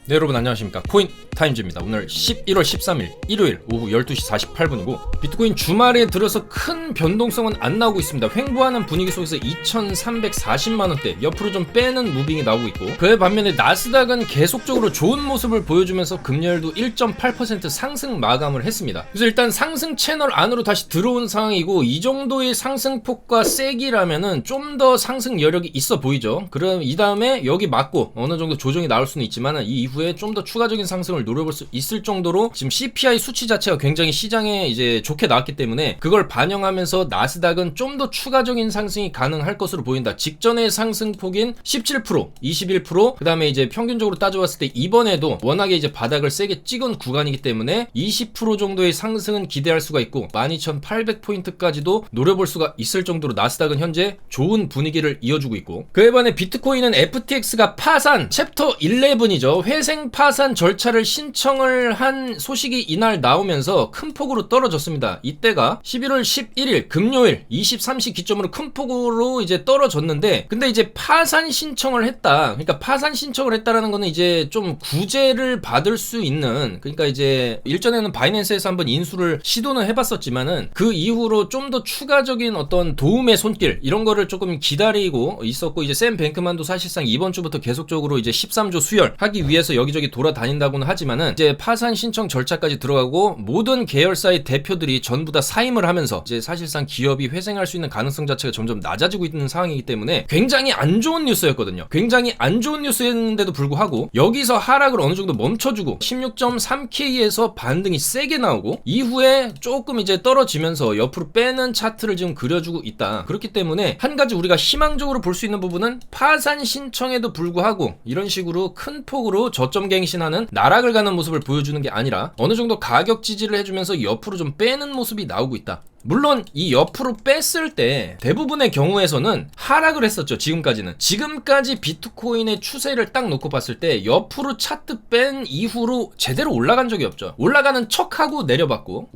네, 여러분 안녕하십니까. 코인 타임즈입니다. 오늘 11월 13일 일요일 오후 12시 48분이고 비트코인 주말에 들어서 큰 변동성은 안 나오고 있습니다. 횡보하는 분위기 속에서 2340만원대 옆으로 좀 빼는 무빙이 나오고 있고, 그에 반면에 나스닥은 계속적으로 좋은 모습을 보여주면서 금요일도 1.8% 상승 마감을 했습니다. 그래서 일단 상승 채널 안으로 다시 들어온 상황이고, 이 정도의 상승폭과 세기라면은 좀 더 상승 여력이 있어 보이죠. 그럼 이 다음에 여기 맞고 어느 정도 조정이 나올 수는 있지만은 이 이후에 좀 더 추가적인 상승을 노려볼 수 있을 정도로 지금 CPI 수치 자체가 굉장히 시장에 이제 좋게 나왔기 때문에 그걸 반영하면서 나스닥은 좀 더 추가적인 상승이 가능할 것으로 보인다. 직전의 상승폭인 17%, 21%, 그 다음에 이제 평균적으로 따져봤을 때 이번에도 워낙에 이제 바닥을 세게 찍은 구간이기 때문에 20% 정도의 상승은 기대할 수가 있고 12,800포인트까지도 노려볼 수가 있을 정도로 나스닥은 현재 좋은 분위기를 이어주고 있고, 그에 반해 비트코인은 FTX가 파산 챕터 11이죠. 회생 파산 절차를 신청을 한 소식이 이날 나오면서 큰 폭으로 떨어졌습니다. 이때가 11월 11일 금요일 23시 기점으로 큰 폭으로 이제 떨어졌는데, 근데 이제 파산 신청을 했다. 그러니까 파산 신청을 했다라는 거는 이제 좀 구제를 받을 수 있는, 그러니까 이제 일전에는 바이낸스에서 한번 인수를 시도는 해봤었지만은 그 이후로 좀 더 추가적인 어떤 도움의 손길 이런 거를 조금 기다리고 있었고, 이제 샘 뱅크만도 사실상 이번 주부터 계속적으로 이제 13조 수혈하기 위해서 여기저기 돌아다닌다고는 하지만은 이제 파산 신청 절차까지 들어가고 모든 계열사의 대표들이 전부 다 사임을 하면서 이제 사실상 기업이 회생할 수 있는 가능성 자체가 점점 낮아지고 있는 상황이기 때문에 굉장히 안 좋은 뉴스였거든요. 굉장히 안 좋은 뉴스였는데도 불구하고 여기서 하락을 어느 정도 멈춰주고 16.3K에서 반등이 세게 나오고 이후에 조금 이제 떨어지면서 옆으로 빼는 차트를 지금 그려주고 있다. 그렇기 때문에 한 가지 우리가 희망적으로 볼 수 있는 부분은 파산 신청에도 불구하고 이런 식으로 큰 폭으로 저점 갱신하는 나락을 가는 모습을 보여주는 게 아니라 어느 정도 가격 지지를 해주면서 옆으로 좀 빼는 모습이 나오고 있다. 물론 이 옆으로 뺐을 때 대부분의 경우에서는 하락을 했었죠. 지금까지 비트코인의 추세를 딱 놓고 봤을 때 옆으로 차트 뺀 이후로 제대로 올라간 적이 없죠. 올라가는 척하고 내려봤고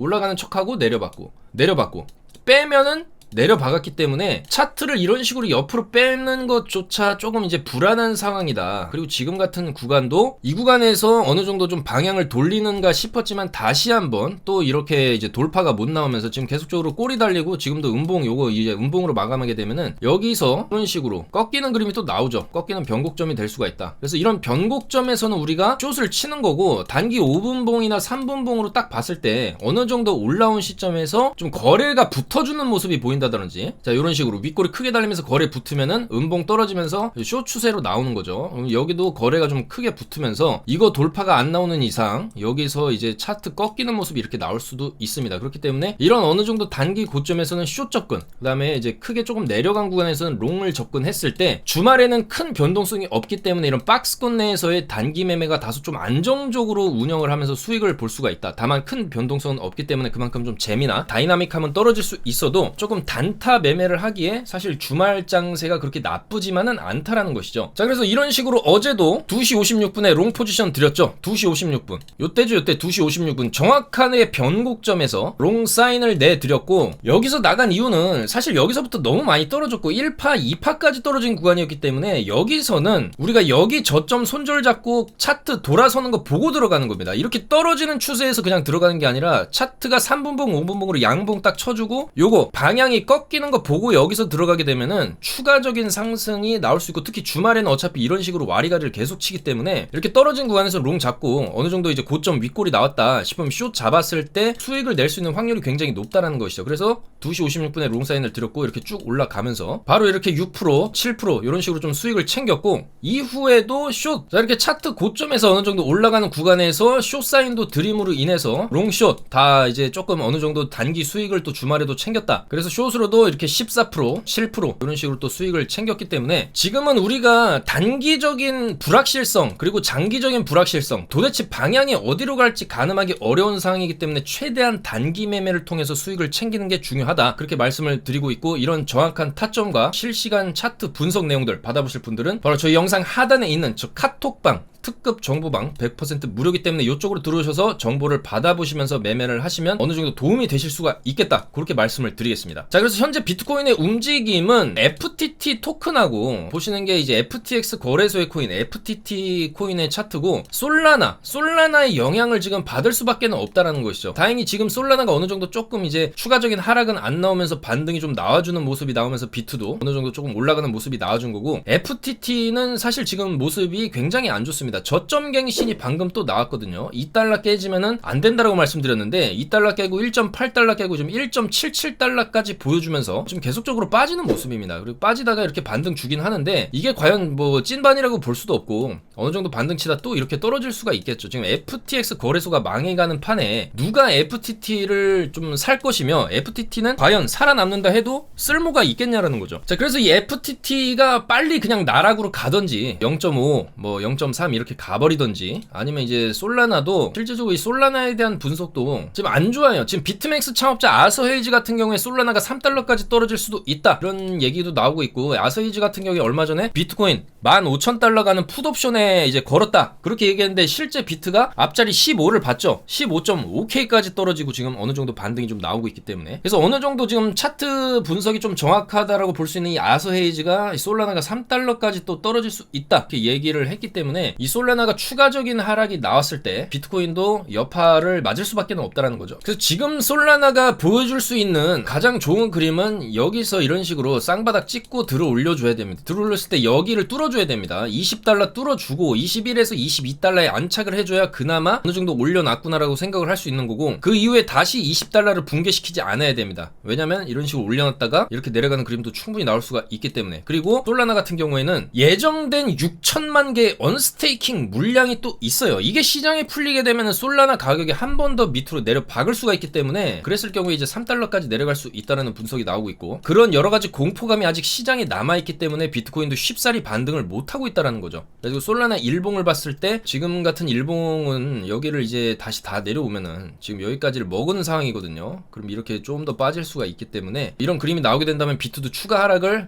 빼면은 내려박았기 때문에 차트를 이런 식으로 옆으로 빼는 것조차 조금 이제 불안한 상황이다. 그리고 지금 같은 구간도 이 구간에서 어느 정도 좀 방향을 돌리는가 싶었지만 다시 한번 또 이렇게 이제 돌파가 못 나오면서 지금 계속적으로 꼬리 달리고 지금도 음봉, 요거 이제 음봉으로 마감하게 되면은 여기서 이런 식으로 꺾이는 그림이 또 나오죠. 꺾이는 변곡점이 될 수가 있다. 그래서 이런 변곡점에서는 우리가 숏을 치는 거고, 단기 5분봉이나 3분봉으로 딱 봤을 때 어느 정도 올라온 시점에서 좀 거래가 붙어주는 모습이 보인다. 다든지 자, 이런 식으로 윗꼬리 크게 달리면서 거래 붙으면은 음봉 떨어지면서 숏 추세로 나오는 거죠. 여기도 거래가 좀 크게 붙으면서 이거 돌파가 안 나오는 이상 여기서 이제 차트 꺾이는 모습이 이렇게 나올 수도 있습니다. 그렇기 때문에 이런 어느 정도 단기 고점에서는 숏 접근, 그 다음에 이제 크게 조금 내려간 구간에서는 롱을 접근했을 때 주말에는 큰 변동성이 없기 때문에 이런 박스권 내에서의 단기 매매가 다소 좀 안정적으로 운영을 하면서 수익을 볼 수가 있다. 다만 큰 변동성은 없기 때문에 그만큼 좀 재미나 다이나믹함은 떨어질 수 있어도 조금 단타 매매를 하기에 사실 주말 장세가 그렇게 나쁘지만은 않다라는 것이죠. 자, 그래서 이런 식으로 어제도 2시 56분에 롱 포지션 드렸죠. 2시 56분 요때죠. 요때 2시 56분 정확한 변곡점에서 롱 사인을 내드렸고, 여기서 나간 이유는 사실 여기서부터 너무 많이 떨어졌고 1파 2파까지 떨어진 구간이었기 때문에 여기서는 우리가 여기 저점 손절 잡고 차트 돌아서는 거 보고 들어가는 겁니다. 이렇게 떨어지는 추세에서 그냥 들어가는 게 아니라 차트가 3분봉 5분봉으로 양봉 딱 쳐주고 요거 방향이 꺾이는 거 보고 여기서 들어가게 되면은 추가적인 상승이 나올 수 있고, 특히 주말에는 어차피 이런 식으로 와리가리를 계속 치기 때문에 이렇게 떨어진 구간에서 롱 잡고 어느 정도 이제 고점 윗골이 나왔다 싶으면 숏 잡았을 때 수익을 낼 수 있는 확률이 굉장히 높다라는 것이죠. 그래서 2시 56분에 롱 사인을 드렸고 이렇게 쭉 올라가면서 바로 이렇게 6%, 7% 이런 식으로 좀 수익을 챙겼고, 이후에도 숏, 자, 이렇게 차트 고점에서 어느 정도 올라가는 구간에서 숏 사인도 드림으로 인해서 롱숏 다 이제 조금 어느 정도 단기 수익을 또 주말에도 챙겼다. 그래서 숏으로도 이렇게 14%, 7% 이런 식으로 또 수익을 챙겼기 때문에 지금은 우리가 단기적인 불확실성 그리고 장기적인 불확실성, 도대체 방향이 어디로 갈지 가늠하기 어려운 상황이기 때문에 최대한 단기 매매를 통해서 수익을 챙기는 게 중요하다, 그렇게 말씀을 드리고 있고, 이런 정확한 타점과 실시간 차트 분석 내용들 받아보실 분들은 바로 저희 영상 하단에 있는 저 카톡방 특급 정보방 100% 무료이기 때문에 이쪽으로 들어오셔서 정보를 받아보시면서 매매를 하시면 어느 정도 도움이 되실 수가 있겠다, 그렇게 말씀을 드리겠습니다. 자, 그래서 현재 비트코인의 움직임은 FTT 토큰하고 보시는 게 이제 FTX 거래소의 코인 FTT 코인의 차트고, 솔라나의 영향을 지금 받을 수밖에 없다라는 것이죠. 다행히 지금 솔라나가 어느 정도 조금 이제 추가적인 하락은 안 나오면서 반등이 좀 나와주는 모습이 나오면서 비트도 어느 정도 조금 올라가는 모습이 나와준 거고, FTT는 사실 지금 모습이 굉장히 안 좋습니다. 저점 갱신이 방금 또 나왔거든요. 2달러 깨지면은 안 된다라고 말씀드렸는데 2달러 깨고 1.8달러 깨고 지금 1.77달러까지 보여주면서 지금 계속적으로 빠지는 모습입니다. 그리고 빠지다가 이렇게 반등 주긴 하는데 이게 과연 뭐 찐반이라고 볼 수도 없고 어느 정도 반등 치다 또 이렇게 떨어질 수가 있겠죠. 지금 FTX 거래소가 망해가는 판에 누가 FTT를 좀 살 것이며 FTT는 과연 살아남는다 해도 쓸모가 있겠냐라는 거죠. 자, 그래서 이 FTT가 빨리 그냥 나락으로 가던지 0.5 뭐 0.3 이렇게 가버리던지, 아니면 이제 솔라나도 실질적으로 이 솔라나에 대한 분석도 지금 안 좋아요. 지금 비트맥스 창업자 아서 헤이지 같은 경우에 솔라나가 3달러까지 떨어질 수도 있다, 이런 얘기도 나오고 있고, 아서 헤이지 같은 경우에 얼마 전에 비트코인 15,000달러 가는 풋옵션에 이제 걸었다 그렇게 얘기했는데 실제 비트가 앞자리 15를 봤죠. 15.5K까지 떨어지고 지금 어느 정도 반등이 좀 나오고 있기 때문에, 그래서 어느 정도 지금 차트 분석이 좀 정확하다라고 볼 수 있는 이 아서 헤이지가 솔라나가 3달러까지 또 떨어질 수 있다 이렇게 얘기를 했기 때문에 이 솔라나가 추가적인 하락이 나왔을 때 비트코인도 여파를 맞을 수밖에 없다라는 거죠. 그래서 지금 솔라나가 보여줄 수 있는 가장 좋은 그림은 여기서 이런 식으로 쌍바닥 찍고 들어 올려줘야 됩니다. 들어 올렸을 때 여기를 뚫어줘야 됩니다. 20달러 뚫어주고 21에서 22달러에 안착을 해줘야 그나마 어느 정도 올려놨구나라고 생각을 할 수 있는 거고, 그 이후에 다시 20달러를 붕괴시키지 않아야 됩니다. 왜냐면 이런 식으로 올려놨다가 이렇게 내려가는 그림도 충분히 나올 수가 있기 때문에. 그리고 솔라나 같은 경우에는 예정된 6천만 개의 언스테이킹 물량이 또 있어요. 이게 시장에 풀리게 되면 솔라나 가격이 한 번 더 밑으로 내려 박을 수가 있기 때문에, 그랬을 경우에 이제 3달러까지 내려갈 수 있다는 분석이 나오고 있고, 그런 여러 가지 공포감이 아직 시장에 남아있기 때문에 비트코인도 쉽사리 반등을 못하고 있다는 거죠. 그리고 솔라나 일봉을 봤을 때 지금 같은 일봉은 여기를 이제 다시 다 내려오면은 지금 여기까지를 먹은 상황이거든요. 그럼 이렇게 좀 더 빠질 수가 있기 때문에 이런 그림이 나오게 된다면 비트도 추가 하락을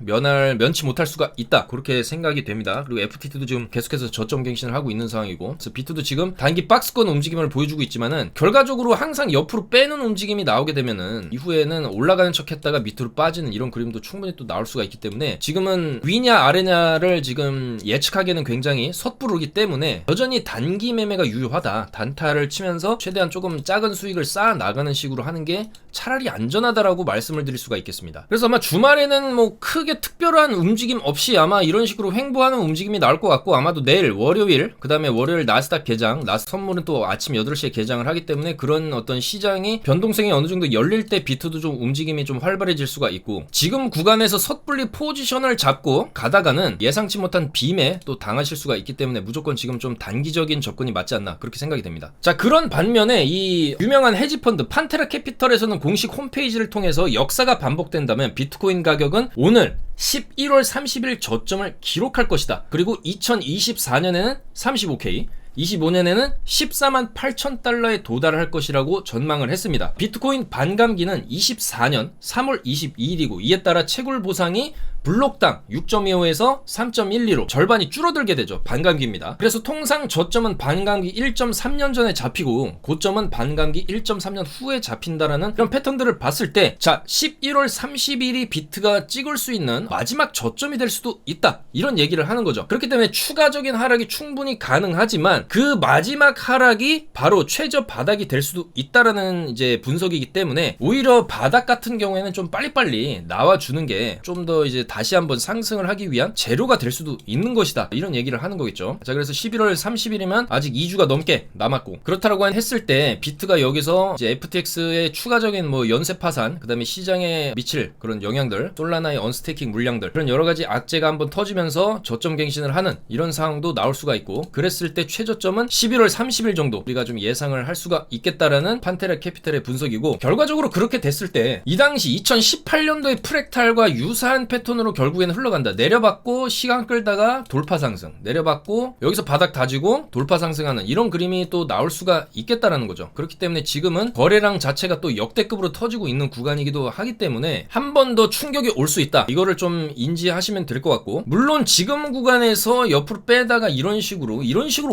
면치 못할 수가 있다, 그렇게 생각이 됩니다. 그리고 FTT도 지금 계속해서 저점 갱신을 하고 있는 상황이고, 그래서 비트도 지금 단기 박스권 움직임을 보여주고 있지만은 결과적으로 항상 옆으로 빼는 움직임이 나오게 되면은 이후에는 올라가는 척 했다가 밑으로 빠지는 이런 그림도 충분히 또 나올 수가 있기 때문에 지금은 위냐 아래냐를 지금 예측하기에는 굉장히 섣부르기 때문에 여전히 단기 매매가 유효하다, 단타를 치면서 최대한 조금 작은 수익을 쌓아 나가는 식으로 하는 게 차라리 안전하다라고 말씀을 드릴 수가 있겠습니다. 그래서 아마 주말에는 뭐 크게 특별한 움직임 없이 아마 이런 식으로 횡보하는 움직임이 나올 것 같고, 아마도 내일 월요일, 그 다음에 월요일 나스닥 개장, 나스닥 선물은 또 아침 8시에 개장을 하기 때문에 그런 어떤 시장이 변동성이 어느 정도 열릴 때 비트도 좀 움직임이 좀 활발해질 수가 있고, 지금 구간에서 섣불리 포지션을 잡고 가다가는 예상치 못한 빔에 또 당하실 수가 있기 때문에 무조건 지금 좀 단기적인 접근이 맞지 않나, 그렇게 생각이 됩니다. 자, 그런 반면에 이 유명한 헤지펀드 판테라 캐피털에서는 공식 홈페이지를 통해서 역사가 반복된다면 비트코인 가격은 오늘 11월 30일 저점을 기록할 것이다. 그리고 2024년에는 35K, 25년에는 14만 8천 달러에 도달을 할 것이라고 전망을 했습니다. 비트코인 반감기는 24년 3월 22일이고 이에 따라 채굴 보상이 블록당 6.25에서 3.12로 절반이 줄어들게 되죠. 반감기입니다. 그래서 통상 저점은 반감기 1.3년 전에 잡히고 고점은 반감기 1.3년 후에 잡힌다라는 그런 패턴들을 봤을 때, 자, 11월 30일이 비트가 찍을 수 있는 마지막 저점이 될 수도 있다, 이런 얘기를 하는 거죠. 그렇기 때문에 추가적인 하락이 충분히 가능하지만 그 마지막 하락이 바로 최저 바닥이 될 수도 있다라는 이제 분석이기 때문에 오히려 바닥 같은 경우에는 좀 빨리빨리 나와주는 게 좀 더 이제 다시 한번 상승을 하기 위한 재료가 될 수도 있는 것이다, 이런 얘기를 하는 거겠죠. 자, 그래서 11월 30일이면 아직 2주가 넘게 남았고, 그렇다라고 했을 때 비트가 여기서 이제 FTX의 추가적인 뭐 연쇄 파산, 그 다음에 시장에 미칠 그런 영향들, 솔라나의 언스테이킹 물량들, 그런 여러가지 악재가 한번 터지면서 저점 갱신을 하는 이런 상황도 나올 수가 있고, 그랬을 때 최저점은 11월 30일 정도 우리가 좀 예상을 할 수가 있겠다라는 판테라 캐피탈의 분석이고, 결과적으로 그렇게 됐을 때 이 당시 2018년도의 프랙탈과 유사한 패턴으로 구간으로 결국에는 흘러간다. 내려받고 시간 끌다가 돌파 상승, 내려받고 여기서 바닥 다지고 돌파 상승하는 이런 그림이 또 나올 수가 있겠다라는 거죠. 그렇기 때문에 지금은 거래량 자체가 또 역대급으로 터지고 있는 구간이기도 하기 때문에 한 번 더 충격이 올 수 있다. 이거를 좀 인지하시면 될 것 같고, 물론 지금 구간에서 옆으로 빼다가 이런 식으로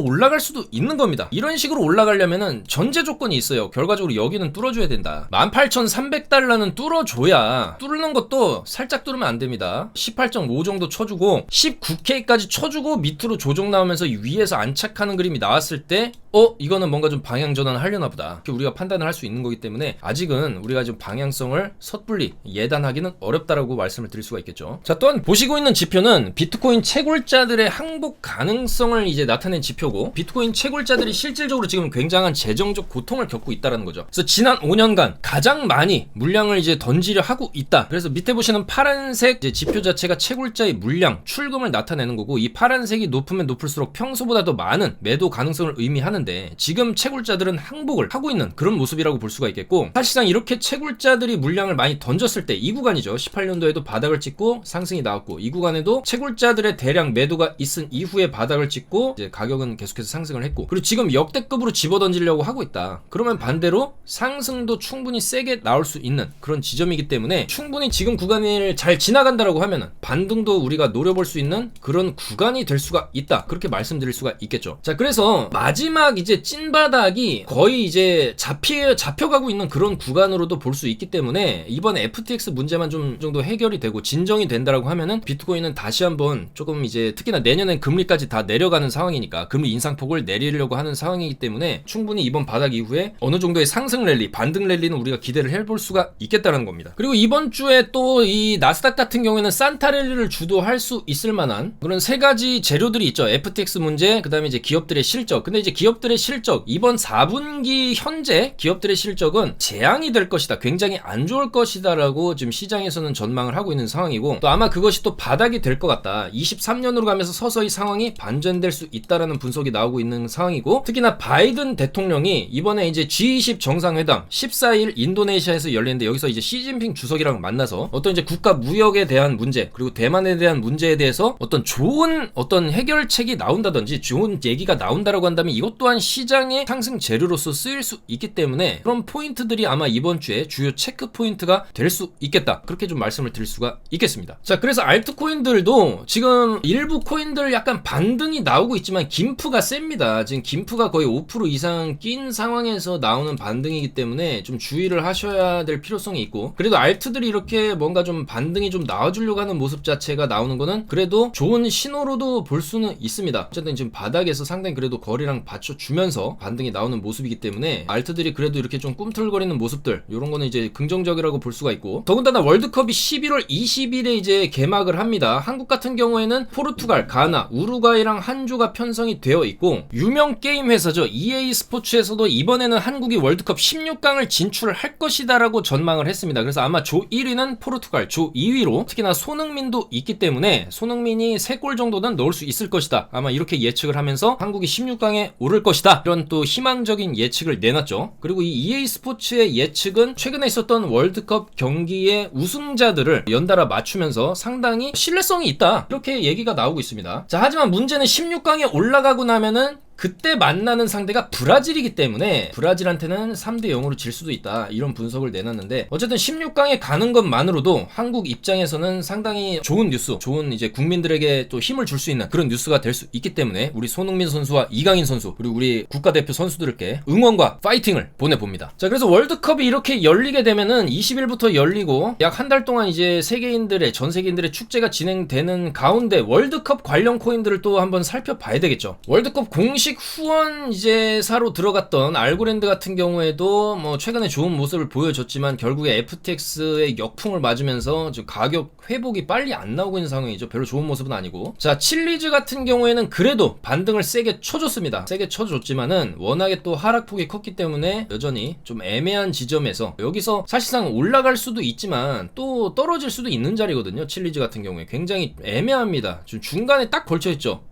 올라갈 수도 있는 겁니다. 이런 식으로 올라가려면은 전제 조건이 있어요. 결과적으로 여기는 뚫어줘야 된다. 18,300달러는 뚫어줘야, 뚫는 것도 살짝 뚫으면 안 됩니다. 18.5 정도 쳐주고 19K까지 쳐주고 밑으로 조정 나오면서 위에서 안착하는 그림이 나왔을 때 이거는 뭔가 좀 방향 전환을 하려나 보다. 이렇게 우리가 판단을 할 수 있는 거기 때문에 아직은 우리가 좀 방향성을 섣불리 예단하기는 어렵다라고 말씀을 드릴 수가 있겠죠. 자, 또한 보시고 있는 지표는 비트코인 채굴자들의 항복 가능성을 이제 나타낸 지표고, 비트코인 채굴자들이 실질적으로 지금 굉장한 재정적 고통을 겪고 있다라는 거죠. 그래서 지난 5년간 가장 많이 물량을 이제 던지려 하고 있다. 그래서 밑에 보시는 파란색 이제 지표 자체가 채굴자의 물량, 출금을 나타내는 거고, 이 파란색이 높으면 높을수록 평소보다 더 많은 매도 가능성을 의미하는데, 지금 채굴자들은 항복을 하고 있는 그런 모습이라고 볼 수가 있겠고, 사실상 이렇게 채굴자들이 물량을 많이 던졌을 때 이 구간이죠. 18년도에도 바닥을 찍고 상승이 나왔고, 이 구간에도 채굴자들의 대량 매도가 있은 이후에 바닥을 찍고 이제 가격은 계속해서 상승을 했고, 그리고 지금 역대급으로 집어던지려고 하고 있다. 그러면 반대로 상승도 충분히 세게 나올 수 있는 그런 지점이기 때문에 충분히 지금 구간을 잘 지나간다라고 하면은 반등도 우리가 노려볼 수 있는 그런 구간이 될 수가 있다. 그렇게 말씀드릴 수가 있겠죠. 자, 그래서 마지막 이제 찐바닥이 거의 이제 잡혀가고 있는 그런 구간으로도 볼 수 있기 때문에, 이번 FTX 문제만 좀 정도 해결이 되고 진정이 된다라고 하면은 비트코인은 다시 한번 조금 이제 특히나 내년엔 금리까지 다 내려가는 상황이니까, 금리 인상폭을 내리려고 하는 상황이기 때문에 충분히 이번 바닥 이후에 어느 정도의 상승 랠리, 반등 랠리는 우리가 기대를 해볼 수가 있겠다는 겁니다. 그리고 이번 주에 또 이 나스닥 같은 경우에는 산타 랠리를 주도할 수 있을 만한 그런 세 가지 재료들이 있죠. FTX 문제, 그 다음에 이제 기업들의 실적. 근데 이제 기업들의 실적, 이번 4분기 현재 기업들의 실적은 재앙이 될 것이다, 굉장히 안 좋을 것이다 라고 지금 시장에서는 전망을 하고 있는 상황이고, 또 아마 그것이 또 바닥이 될 것 같다, 23년으로 가면서 서서히 상황이 반전될 수 있다라는 분석이 나오고 있는 상황이고, 특히나 바이든 대통령이 이번에 이제 G20 정상회담 14일 인도네시아에서 열리는데, 여기서 이제 시진핑 주석이랑 만나서 어떤 이제 국가 무역에 대한 문제, 그리고 대만에 대한 문제에 대해서 어떤 좋은 어떤 해결책이 나온다든지 좋은 얘기가 나온다라고 한다면 이것 또한 시장의 상승 재료로서 쓰일 수 있기 때문에, 그런 포인트들이 아마 이번 주에 주요 체크 포인트가 될 수 있겠다, 그렇게 좀 말씀을 드릴 수가 있겠습니다. 자, 그래서 알트코인들도 지금 일부 코인들 약간 반등이 나오고 있지만 김프가 셉니다. 지금 김프가 거의 5% 이상 낀 상황에서 나오는 반등이기 때문에 좀 주의를 하셔야 될 필요성이 있고, 그래도 알트들이 이렇게 뭔가 좀 반등이 좀 나와주려고 하는 모습 자체가 나오는 거는 그래도 좋은 신호로도 볼 수는 있습니다. 어쨌든 지금 바닥에서 상당히 그래도 거리랑 받쳐주면서 반등이 나오는 모습이기 때문에 알트들이 그래도 이렇게 좀 꿈틀거리는 모습들, 이런 거는 이제 긍정적이라고 볼 수가 있고, 더군다나 월드컵이 11월 20일에 이제 개막을 합니다. 한국 같은 경우에는 포르투갈, 가나, 우루과이랑 한 조가 편성이 되어 있고, 유명 게임 회사죠, EA 스포츠에서도 이번에는 한국이 월드컵 16강을 진출을 할 것이다 라고 전망을 했습니다. 그래서 아마 조 1위는 포르투갈, 조 2위로 특히나 손흥민도 있기 때문에 손흥민이 3골 정도는 넣을 수 있을 것이다, 아마 이렇게 예측을 하면서 한국이 16강에 오를 것이다, 이런 또 희망적인 예측을 내놨죠. 그리고 이 EA 스포츠의 예측은 최근에 있었던 월드컵 경기의 우승자들을 연달아 맞추면서 상당히 신뢰성이 있다, 이렇게 얘기가 나오고 있습니다. 자, 하지만 문제는 16강에 올라가고 나면은 그때 만나는 상대가 브라질이기 때문에 브라질한테는 3대 0으로 질 수도 있다, 이런 분석을 내놨는데, 어쨌든 16강에 가는 것만으로도 한국 입장에서는 상당히 좋은 뉴스, 좋은 이제 국민들에게 또 힘을 줄 수 있는 그런 뉴스가 될 수 있기 때문에 우리 손흥민 선수와 이강인 선수, 그리고 우리 국가대표 선수들께 응원과 파이팅을 보내봅니다. 자, 그래서 월드컵이 이렇게 열리게 되면은 20일부터 열리고 약 한 달 동안 이제 세계인들의, 전 세계인들의 축제가 진행되는 가운데 월드컵 관련 코인들을 또 한번 살펴봐야 되겠죠. 월드컵 공식 후원 이제 사로 들어갔던 알고랜드 같은 경우에도 뭐 최근에 좋은 모습을 보여줬지만 결국에 FTX의 역풍을 맞으면서 지금 가격 회복이 빨리 안 나오고 있는 상황이죠. 별로 좋은 모습은 아니고, 자, 칠리즈 같은 경우에는 그래도 반등을 세게 쳐줬습니다. 세게 쳐줬지만은 워낙에 또 하락폭이 컸기 때문에 여전히 좀 애매한 지점에서, 여기서 사실상 올라갈 수도 있지만 또 떨어질 수도 있는 자리거든요. 칠리즈 같은 경우에 굉장히 애매합니다. 지금 중간에 딱 걸쳐있죠.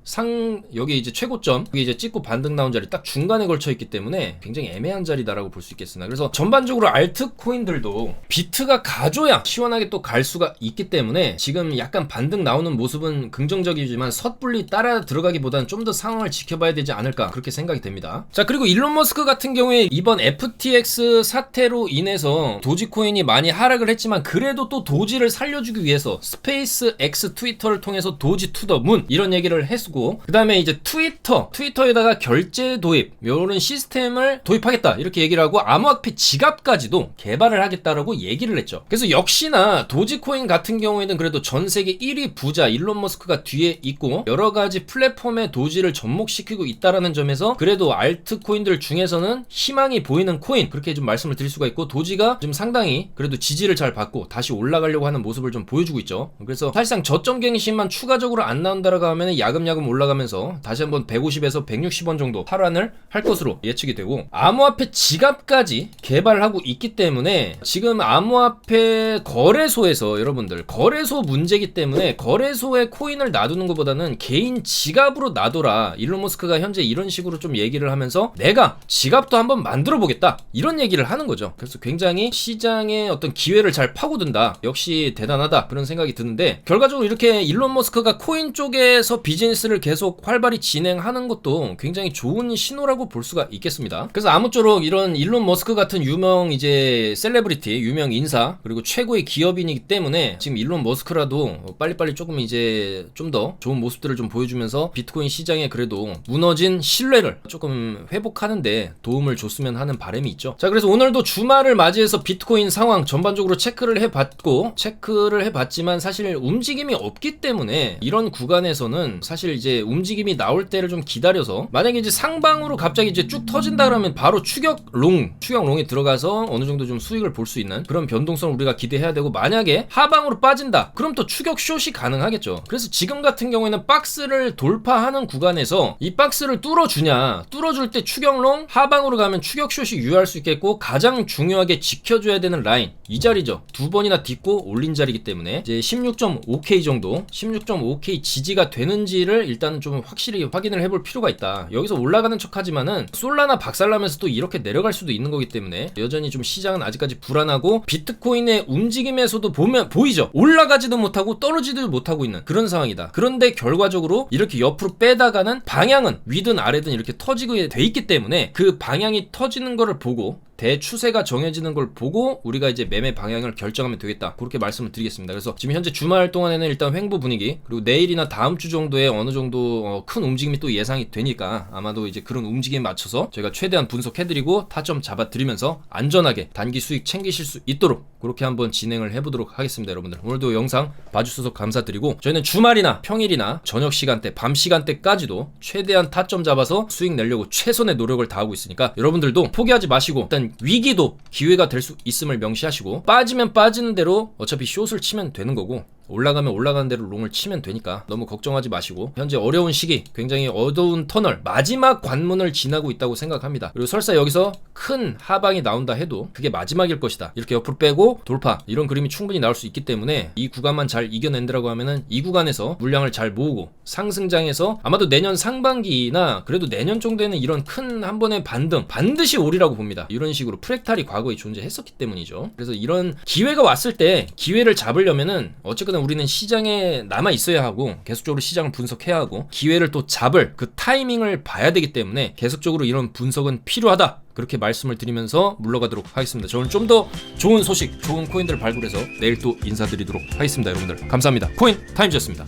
여기 이제 최고점, 여기 이제 찍고 반등 나온 자리 딱 중간에 걸쳐 있기 때문에 굉장히 애매한 자리다라고 볼 수 있겠으나, 그래서 전반적으로 알트 코인들도 비트가 가줘야 시원하게 또 갈 수가 있기 때문에 지금 약간 반등 나오는 모습은 긍정적이지만 섣불리 따라 들어가기보다는 좀 더 상황을 지켜봐야 되지 않을까, 그렇게 생각이 됩니다. 자, 그리고 일론 머스크 같은 경우에 이번 FTX 사태로 인해서 도지코인이 많이 하락을 했지만 그래도 또 도지를 살려주기 위해서 스페이스 X 트위터를 통해서 도지 투 더 문 이런 얘기를 했고, 그 다음에 이제 트위터에다가 결제 도입 이런 시스템을 도입하겠다 이렇게 얘기를 하고 암호화폐 지갑까지도 개발을 하겠다라고 얘기를 했죠. 그래서 역시나 도지코인 같은 경우에는 그래도 전 세계 1위 부자 일론 머스크가 뒤에 있고 여러 가지 플랫폼에 도지를 접목시키고 있다라는 점에서 그래도 알트 코인들 중에서는 희망이 보이는 코인, 그렇게 좀 말씀을 드릴 수가 있고, 도지가 좀 상당히 그래도 지지를 잘 받고 다시 올라가려고 하는 모습을 좀 보여주고 있죠. 그래서 사실상 저점 갱신만 추가적으로 안 나온다라고 하면 야금야금 올라가면서 다시 한번 150에서 160원 정도 탈환을 할 것으로 예측이 되고, 암호화폐 지갑까지 개발하고 있기 때문에 지금 암호화폐 거래소에서 여러분들 거래소 문제이기 때문에 거래소에 코인을 놔두는 것보다는 개인 지갑으로 놔둬라, 일론 머스크가 현재 이런 식으로 좀 얘기를 하면서 내가 지갑도 한번 만들어 보겠다 이런 얘기를 하는 거죠. 그래서 굉장히 시장의 어떤 기회를 잘 파고든다, 역시 대단하다 그런 생각이 드는데, 결과적으로 이렇게 일론 머스크가 코인 쪽에서 비즈니스를 계속 활발히 진행하는 것도 굉장히 좋은 신호라고 볼 수가 있겠습니다. 그래서 아무쪼록 이런 일론 머스크 같은 유명 이제 셀레브리티, 유명 인사, 그리고 최고의 기업인이기 때문에 지금 일론 머스크라도 빨리빨리 조금 이제 좀 더 좋은 모습들을 좀 보여주면서 비트코인 시장에 그래도 무너진 신뢰를 조금 회복하는데 도움을 줬으면 하는 바람이 있죠. 자, 그래서 오늘도 주말을 맞이해서 비트코인 상황 전반적으로 체크를 해봤지만 사실 움직임이 없기 때문에 이런 구간에서는 사실 이제 움직임이 나올 때를 좀 기다려서, 만약에 이제 상방으로 갑자기 이제 쭉 터진다 그러면 바로 추격롱에 들어가서 어느 정도 좀 수익을 볼 수 있는 그런 변동성을 우리가 기대해야 되고, 만약에 하방으로 빠진다 그럼 또 추격 숏이 가능하겠죠. 그래서 지금 같은 경우에는 박스를 돌파하는 구간에서 이 박스를 뚫어줄 때 추격롱, 하방으로 가면 추격 숏이 유효할 수 있겠고, 가장 중요하게 지켜줘야 되는 라인 이 자리죠. 두 번이나 딛고 올린 자리이기 때문에 이제 16.5K 정도, 16.5K 지지가 되는지를 일단은 좀 확실히 확인을 해볼 필요가 있다. 여기서 올라가는 척하지만은 솔라나 박살나면서 또 이렇게 내려갈 수도 있는 거기 때문에 여전히 좀 시장은 아직까지 불안하고, 비트코인의 움직임에서도 보이죠. 올라가지도 못하고 떨어지도 못하고 있는 그런 상황이다. 그런데 결과적으로 이렇게 옆으로 빼다가는 방향은 위든 아래든 이렇게 터지게 돼 있기 때문에 그 방향이 터지는 거를 보고, 대추세가 정해지는 걸 보고 우리가 이제 매매 방향을 결정하면 되겠다, 그렇게 말씀을 드리겠습니다. 그래서 지금 현재 주말 동안에는 일단 횡보 분위기, 그리고 내일이나 다음 주 정도에 어느 정도 큰 움직임이 또 예상이 되니까 아마도 이제 그런 움직임에 맞춰서 저희가 최대한 분석해드리고 타점 잡아드리면서 안전하게 단기 수익 챙기실 수 있도록 그렇게 한번 진행을 해보도록 하겠습니다. 여러분들 오늘도 영상 봐주셔서 감사드리고, 저희는 주말이나 평일이나 저녁 시간대, 밤 시간대까지도 최대한 타점 잡아서 수익 내려고 최선의 노력을 다하고 있으니까 여러분들도 포기하지 마시고, 일단 위기도 기회가 될 수 있음을 명시하시고, 빠지면 빠지는 대로 어차피 숏을 치면 되는 거고, 올라가면 올라가는 대로 롱을 치면 되니까 너무 걱정하지 마시고, 현재 어려운 시기, 굉장히 어두운 터널 마지막 관문을 지나고 있다고 생각합니다. 그리고 설사 여기서 큰 하방이 나온다 해도 그게 마지막일 것이다, 이렇게 옆으로 빼고 돌파, 이런 그림이 충분히 나올 수 있기 때문에 이 구간만 잘 이겨낸다라고 하면은 이 구간에서 물량을 잘 모으고 상승장에서 아마도 내년 상반기나 그래도 내년 정도에는 이런 큰 한 번의 반등 반드시 오리라고 봅니다. 이런 식으로 프랙탈이 과거에 존재했었기 때문이죠. 그래서 이런 기회가 왔을 때 기회를 잡으려면은 어쨌거나 우리는 시장에 남아 있어야 하고 계속적으로 시장을 분석해야 하고 기회를 또 잡을 그 타이밍을 봐야 되기 때문에 계속적으로 이런 분석은 필요하다, 그렇게 말씀을 드리면서 물러가도록 하겠습니다. 저는 좀 더 좋은 소식, 좋은 코인들을 발굴해서 내일 또 인사드리도록 하겠습니다. 여러분들 감사합니다. 코인 타임즈였습니다.